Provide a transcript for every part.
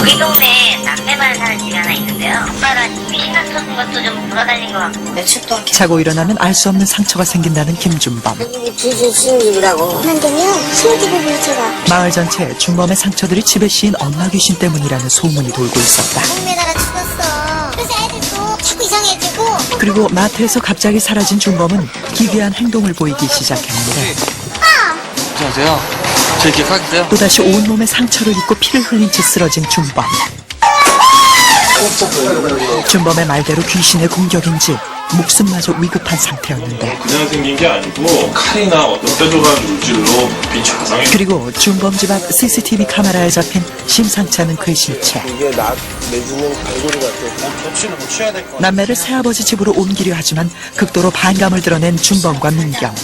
우리 동네에 남매만 사는 집이 하나 있는데요. 오빠가 귀신같 터진 것도 좀 돌아다닌 것 같고. 며칠 동안 자고 일어나면 알 수 없는 상처가 생긴다는 김준범. 귀신 씌운 집이라고. 그런데요, 신집을 물체가. 마을 전체에 준범의 상처들이 집에 씌인 엄마 귀신 때문이라는 소문이 돌고 있었다. 동네나라 죽었어. 그래서 애들도 자꾸 이상해지고. 그리고 마트에서 갑자기 사라진 준범은 기괴한 행동을 보이기 시작했는데 안녕하세요. 저 기억하세요? 또다시 온몸에 상처를 입고 피를 흘린 채 쓰러진 준범. 준범의 말대로 귀신의 공격인지 목숨마저 위급한 상태였는데 그냥 생긴 게 아니고 칼이나 어떤 뾰족한 물질로 빛이 좌상해. 그리고 준범 집 앞 CCTV 카메라에 잡힌 심상치 않은 글씨체. 이게 나 내주는 갈고리 같아. 접시는 뭐 취해야 될 것 같아요. 남매를 새아버지 집으로 옮기려 하지만 극도로 반감을 드러낸 준범과 민경.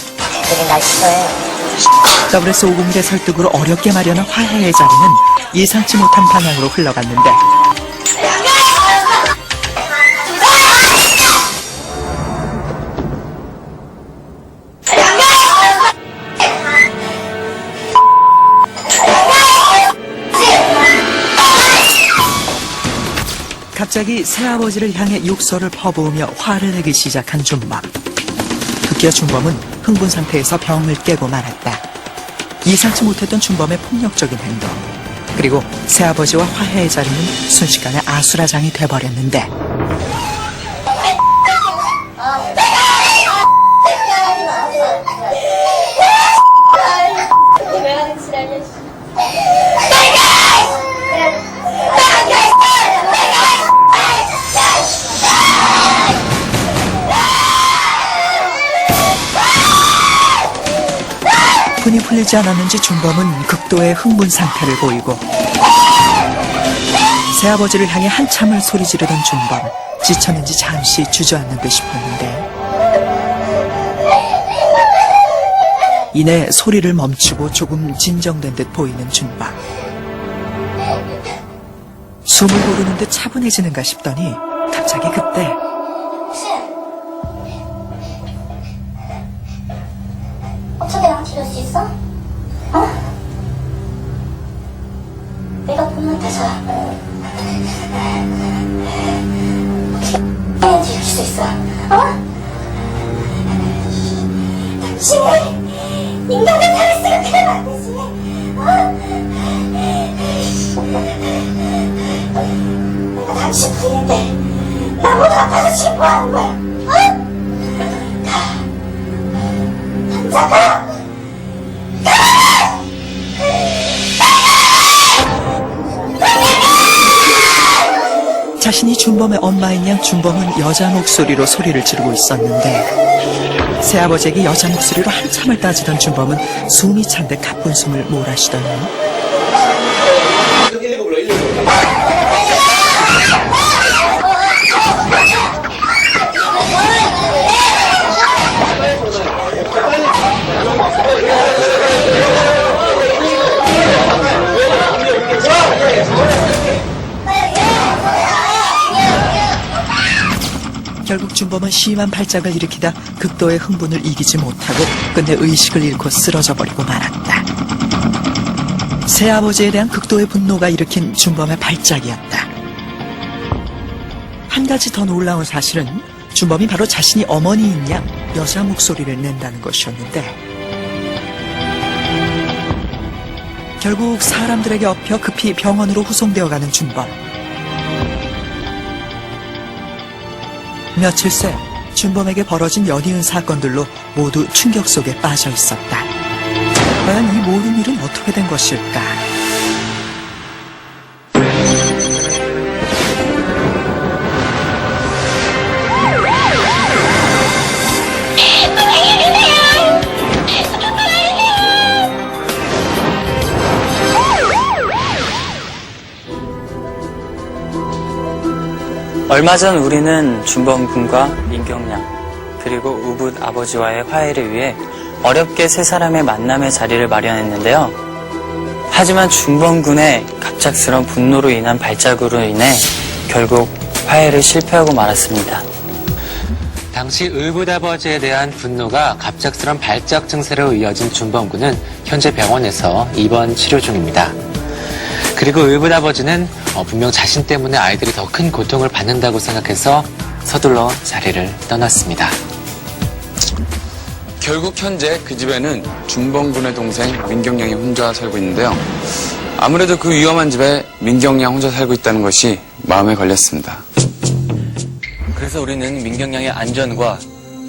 되게 맛있어요. WS501의 설득으로 어렵게 마련한 화해의 자리는 예상치 못한 방향으로 흘러갔는데 갑자기 새아버지를 향해 욕설을 퍼부으며 화를 내기 시작한 준범. 급기야 준범은 흥분 상태에서 병을 깨고 말았다. 예상치 못했던 준범의 폭력적인 행동. 그리고 새아버지와 화해의 자리는 순식간에 아수라장이 돼버렸는데 분이 풀리지 않았는지 준범은 극도의 흥분 상태를 보이고 새아버지를 향해 한참을 소리 지르던 준범. 지쳤는지 잠시 주저앉는 듯 싶었는데 이내 소리를 멈추고 조금 진정된 듯 보이는 준범. 숨을 고르는 듯 차분해지는가 싶더니 갑자기 그때 어쩌다가 뒤를 수 있어? 어? 내가 보면 돼서야. 어떻게 이길 수 있어? 어? 당신이 인간의 탈을 생각하면 안 되지. 내가 당신 부인인데 나보다 아파서 지금 뭐 하는 거야? 어? 남자가 자신이 준범의 엄마인 양 준범은 여자 목소리로 소리를 지르고 있었는데 새아버지에게 여자 목소리로 한참을 따지던 준범은 숨이 찬 듯 가쁜 숨을 몰아쉬더니 결국 준범은 심한 발작을 일으키다 극도의 흥분을 이기지 못하고 끝내 의식을 잃고 쓰러져 버리고 말았다. 새아버지에 대한 극도의 분노가 일으킨 준범의 발작이었다. 한 가지 더 놀라운 사실은 준범이 바로 자신이 어머니인 양 여자 목소리를 낸다는 것이었는데 결국 사람들에게 엎여 급히 병원으로 후송되어 가는 준범. 며칠 새 준범에게 벌어진 연이은 사건들로 모두 충격 속에 빠져 있었다. 과연 이 모든 일은 어떻게 된 것일까? 얼마 전 우리는 준범 군과 민경 양 그리고 우붓 아버지와의 화해를 위해 어렵게 세 사람의 만남의 자리를 마련했는데요. 하지만 준범 군의 갑작스런 분노로 인한 발작으로 인해 결국 화해를 실패하고 말았습니다. 당시 의붓 아버지에 대한 분노가 갑작스런 발작 증세로 이어진 준범 군은 현재 병원에서 입원 치료 중입니다. 그리고 의붓 아버지는 분명 자신 때문에 아이들이 더 큰 고통을 받는다고 생각해서 서둘러 자리를 떠났습니다. 결국 현재 그 집에는 준범군의 동생 민경양이 혼자 살고 있는데요. 아무래도 그 위험한 집에 민경양 혼자 살고 있다는 것이 마음에 걸렸습니다. 그래서 우리는 민경양의 안전과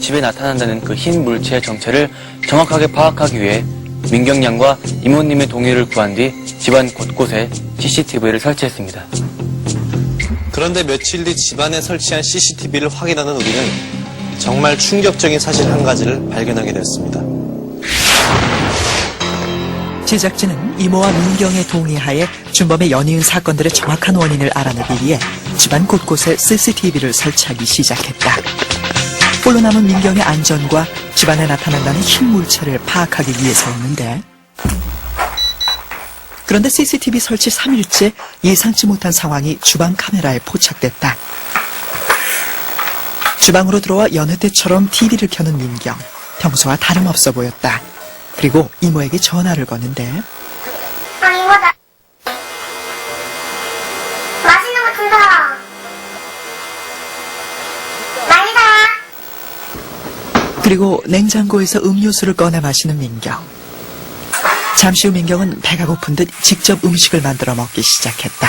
집에 나타난다는 그 흰 물체의 정체를 정확하게 파악하기 위해 민경양과 이모님의 동의를 구한 뒤 집안 곳곳에 CCTV를 설치했습니다. 그런데 며칠 뒤 집안에 설치한 CCTV를 확인하는 우리는 정말 충격적인 사실 한 가지를 발견하게 됐습니다. 제작진은 이모와 민경의 동의하에 준범의 연이은 사건들의 정확한 원인을 알아내기 위해 집안 곳곳에 CCTV를 설치하기 시작했다. 홀로 남은 민경의 안전과 집안에 나타난다는 흰 물체를 파악하기 위해서였는데, 그런데 CCTV 설치 3일째 예상치 못한 상황이 주방 카메라에 포착됐다. 주방으로 들어와 여느 때처럼 TV를 켜는 민경. 평소와 다름없어 보였다. 그리고 이모에게 전화를 거는데, 이모다. 맛있는 거 준다. 많이 사. 그리고 냉장고에서 음료수를 꺼내 마시는 민경. 잠시 후 민경은 배가 고픈 듯 직접 음식을 만들어 먹기 시작했다.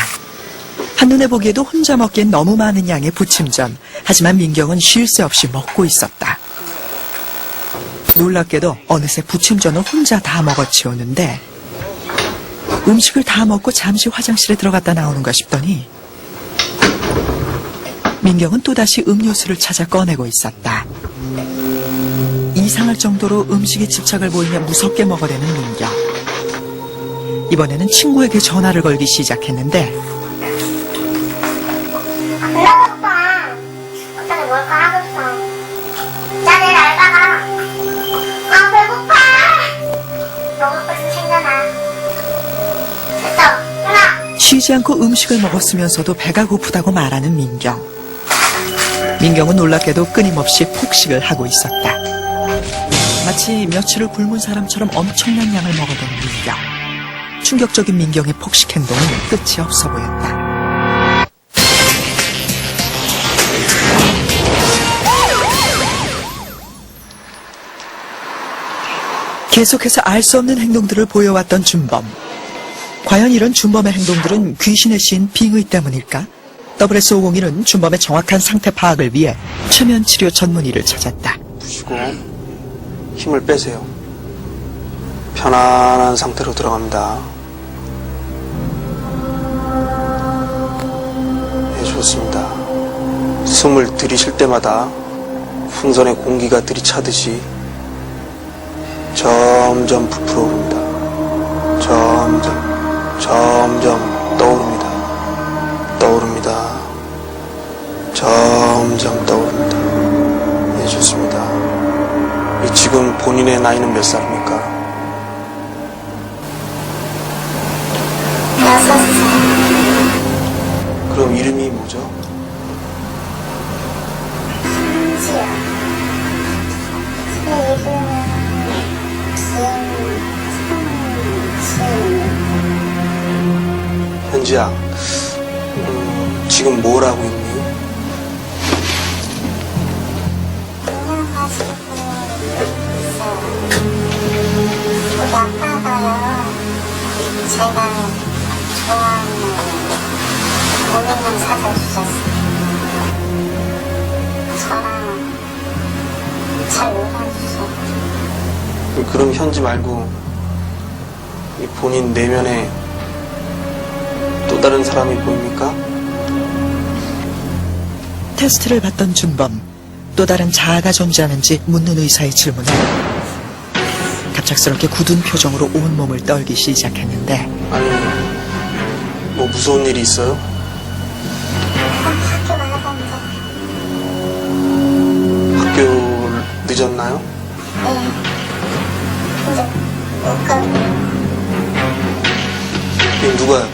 한눈에 보기에도 혼자 먹기엔 너무 많은 양의 부침전. 하지만 민경은 쉴 새 없이 먹고 있었다. 놀랍게도 어느새 부침전을 혼자 다 먹어치우는데, 음식을 다 먹고 잠시 화장실에 들어갔다 나오는가 싶더니 민경은 또다시 음료수를 찾아 꺼내고 있었다. 이상할 정도로 음식에 집착을 보이며 무섭게 먹어대는 민경. 이번에는 친구에게 전화를 걸기 시작했는데, 배가 고파. 갑자기 뭘까 하고 있어. 자, 내일 알다가. 배고파. 먹을 거 좀 챙겨놔. 됐어. 끊어. 쉬지 않고 음식을 먹었으면서도 배가 고프다고 말하는 민경. 민경은 놀랍게도 끊임없이 폭식을 하고 있었다. 마치 며칠을 굶은 사람처럼 엄청난 양을 먹어대는 민경. 충격적인 민경의 폭식 행동은 끝이 없어 보였다. 계속해서 알 수 없는 행동들을 보여왔던 준범. 과연 이런 준범의 행동들은 귀신의 신 빙의 때문일까? WS501은 준범의 정확한 상태 파악을 위해 최면 치료 전문의를 찾았다. 보시고 힘을 빼세요. 편안한 상태로 들어갑니다. 네, 좋습니다. 숨을 들이쉴 때마다 풍선에 공기가 들이차듯이 점점 부풀어 오릅니다. 점점 떠오릅니다. 점점 떠오릅니다. 네, 좋습니다. 지금 본인의 나이는 몇 살입니까? 6살. 그럼 이름이 뭐죠? 지야. 제 이름은 현지야, 지금 뭘 하고 있니? 그냥 가지고 있어요. 우리 아빠가요, 제가 좋아하는 고민을 사줘주셨어요. 저랑 잘 놀아주세요. 그럼 현지 말고 이 본인 내면에 또 다른 사람이 보입니까? 테스트를 받던 준범. 또 다른 자아가 존재하는지 묻는 의사의 질문에 갑작스럽게 굳은 표정으로 온몸을 떨기 시작했는데, 아니, 뭐 무서운 일이 있어요? 학교 가야 되는데. 학교 늦었나요? 네. 이제 못 가요. 이게 누가요?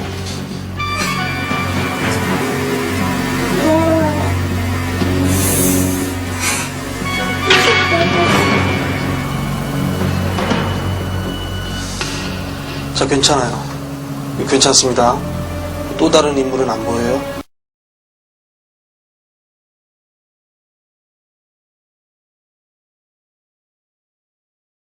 자, 괜찮아요. 괜찮습니다. 또 다른 인물은 안 보여요?